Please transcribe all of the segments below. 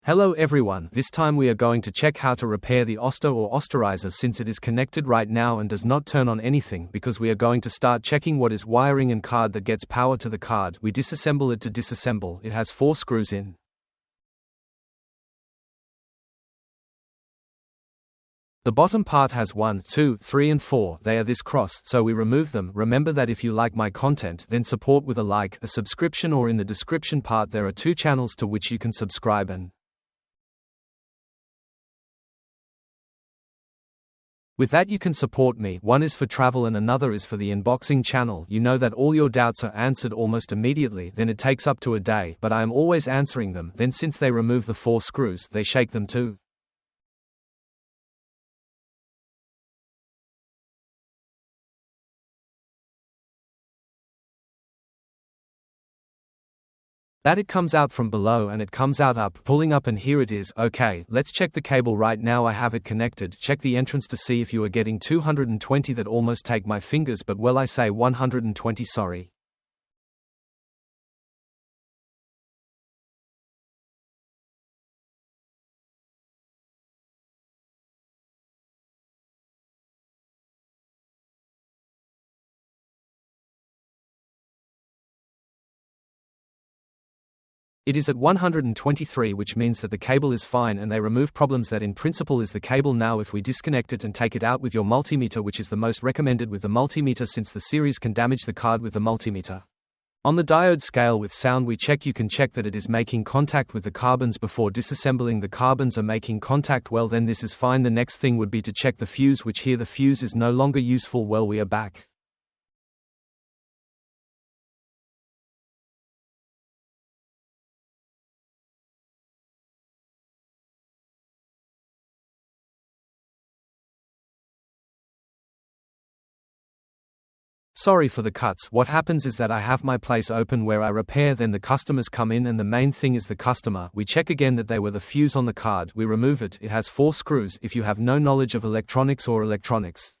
Hello everyone, this time we are going to check how to repair the Oster or Osterizer since it is connected right now and does not turn on anything because we are going to start checking what is wiring and card that gets power to the card. We disassemble it to disassemble. It has 4 screws in. The bottom part has 1, 2, 3 and 4, they are this cross, so we remove them. Remember that if you like my content, then support with a like, a subscription, or in the description part there are 2 channels to which you can subscribe and with that you can support me. One is for travel and another is for the unboxing channel. You know that all your doubts are answered almost immediately, then it takes up to a day, but I am always answering them. Then since they remove the 4 screws, they shake them too. That it comes out from below and it comes out up, pulling up, and here it is. Okay, let's check the cable. Right now I have it connected. Check the entrance to see if you are getting 220. That almost take my fingers, but well, I say 120, sorry. It is at 123, which means that the cable is fine and they remove problems. That in principle is the cable. Now if we disconnect it and take it out with your multimeter, which is the most recommended with the multimeter since the series can damage the card with the multimeter. On the diode scale with sound we check, you can check that it is making contact with the carbons before disassembling. The carbons are making contact, well then this is fine. The next thing would be to check the fuse, which here the fuse is no longer useful. Well, we are back. Sorry for the cuts. What happens is that I have my place open where I repair, then the customers come in and the main thing is the customer. We check again that they were the fuse on the card, we remove it. It has 4 screws. If you have no knowledge of electronics or electronics,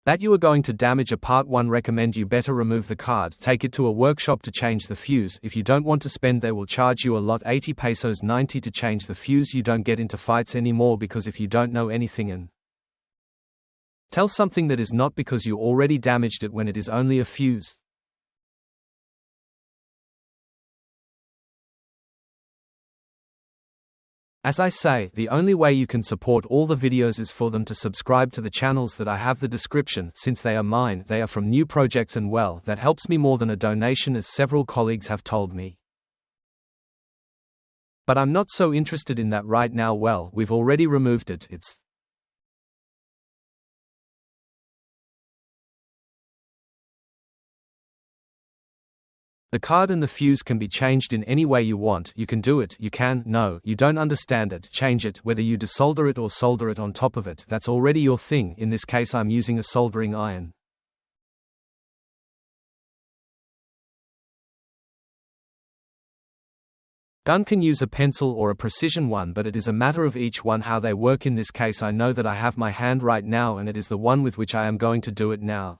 that you are going to damage a part, 1 recommend you better remove the card, take it to a workshop to change the fuse. If you don't want to spend, they will charge you a lot, 80 pesos 90 to change the fuse. You don't get into fights anymore because if you don't know anything and tell something that is not because you already damaged it when it is only a fuse. As I say, the only way you can support all the videos is for them to subscribe to the channels that I have the description. Since they are mine, they are from new projects and well, that helps me more than a donation, as several colleagues have told me. But I'm not so interested in that right now. Well, we've already removed it. It's the card and the fuse can be changed in any way you want. You can do it, you can, no, you don't understand it, change it, whether you desolder it or solder it on top of it, that's already your thing. In this case I'm using a soldering iron. Gun can use a pencil or a precision one, but it is a matter of each one how they work. In this case I know that I have my hand right now and it is the one with which I am going to do it now.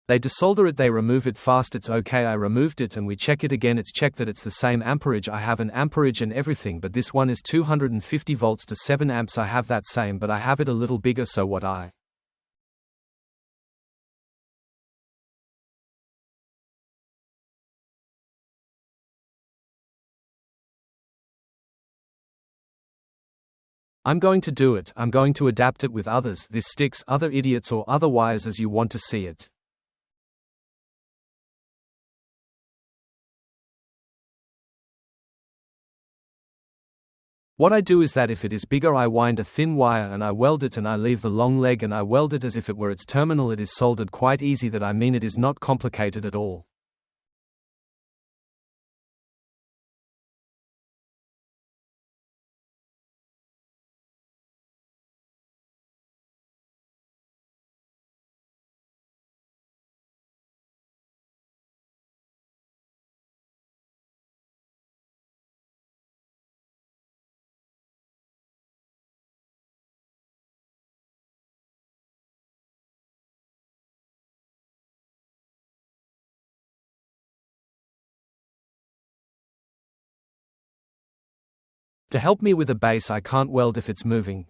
They desolder it, they remove it fast. It's okay, I removed it and we check it again. It's checked that it's the same amperage. I have an amperage and everything, but this one is 250 volts to 7 amps. I have that same, but I have it a little bigger, so what I'm going to do it, I'm going to adapt it with others, this sticks, other idiots or other wires as you want to see it. What I do is that if it is bigger I wind a thin wire and I weld it and I leave the long leg and I weld it as if it were its terminal. It is soldered quite easy. That I mean it is not complicated at all. To help me with a base I can't weld if it's moving.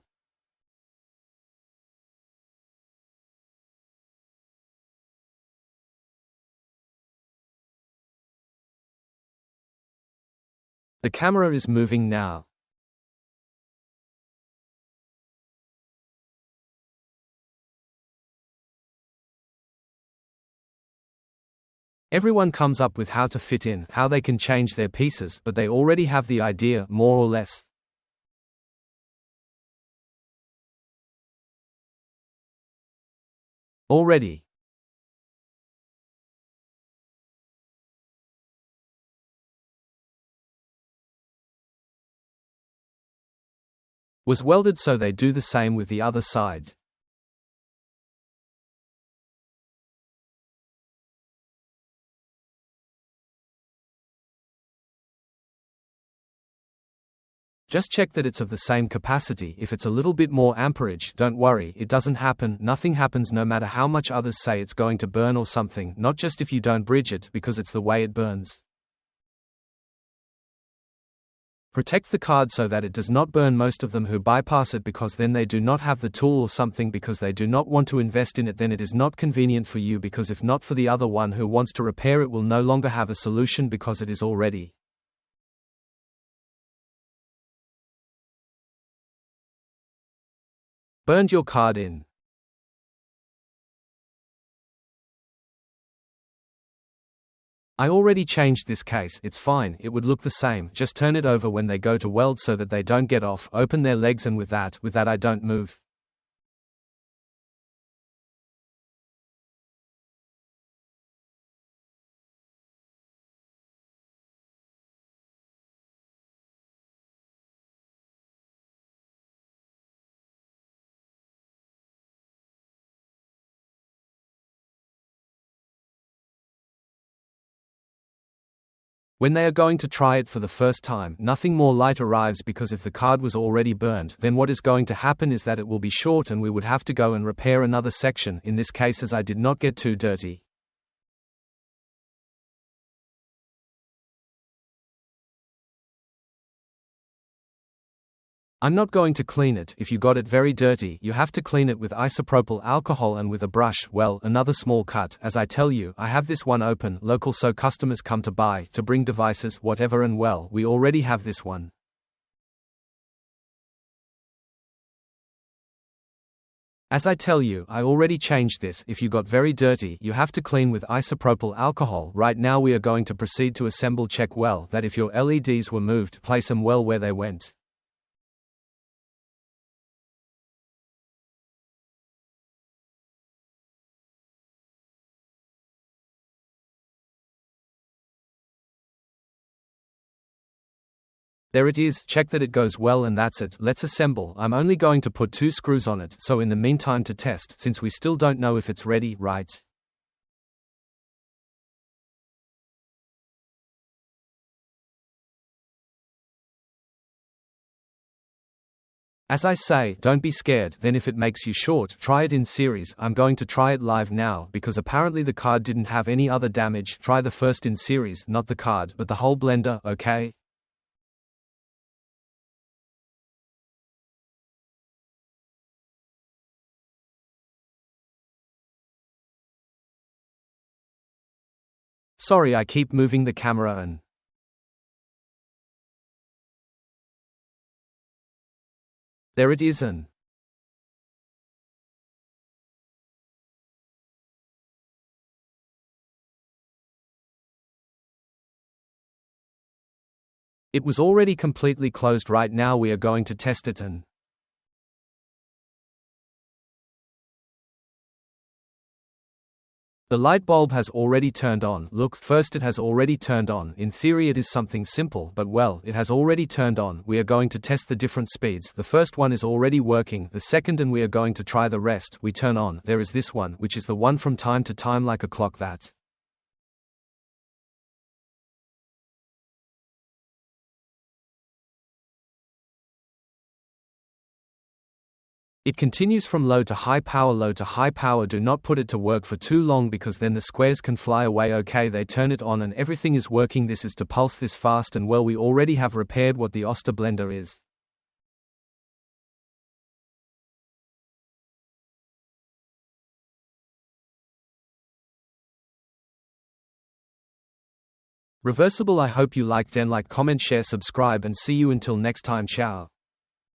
The camera is moving now. Everyone comes up with how to fit in, how they can change their pieces, but they already have the idea, more or less. Already. Was welded so they do the same with the other side. Just check that it's of the same capacity. If it's a little bit more amperage, don't worry, it doesn't happen, nothing happens no matter how much others say it's going to burn or something, not just if you don't bridge it, because it's the way it burns. Protect the card so that it does not burn. Most of them who bypass it because then they do not have the tool or something because they do not want to invest in it, then it is not convenient for you, because if not for the other one who wants to repair it will no longer have a solution because it is already. Burned your card in. I already changed this case, it's fine, it would look the same, just turn it over when they go to weld so that they don't get off, open their legs, and with that I don't move. When they are going to try it for the first time, nothing more light arrives, because if the card was already burned, then what is going to happen is that it will be short and we would have to go and repair another section, in this case as I did not get too dirty. I'm not going to clean it. If you got it very dirty, you have to clean it with isopropyl alcohol and with a brush. Well, another small cut, as I tell you, I have this one open, local, so customers come to buy, to bring devices, whatever, and well, we already have this one. As I tell you, I already changed this. If you got very dirty, you have to clean with isopropyl alcohol. Right now we are going to proceed to assemble. Check well that if your LEDs were moved, place them well where they went. There it is, check that it goes well, and that's it. Let's assemble. I'm only going to put 2 screws on it, so in the meantime to test, since we still don't know if it's ready, right? As I say, don't be scared. Then if it makes you short, try it in series. I'm going to try it live now, because apparently the card didn't have any other damage. Try the first in series, not the card, but the whole blender, okay? Sorry, I keep moving the camera and... There it is, and... It was already completely closed. Right now we are going to test it, and... The light bulb has already turned on. Look, first it has already turned on. In theory it is something simple, but well, it has already turned on. We are going to test the different speeds. The first one is already working, the second, and we are going to try the rest. We turn on. There is this one, which is the one from time to time like a clock that. It continues from low to high power. Low to high power. Do not put it to work for too long because then the squares can fly away. Okay, they turn it on and everything is working. This is to pulse this fast, and well, we already have repaired what the Oster blender is. Reversible. I hope you liked and like, comment, share, subscribe, and see you until next time. Ciao.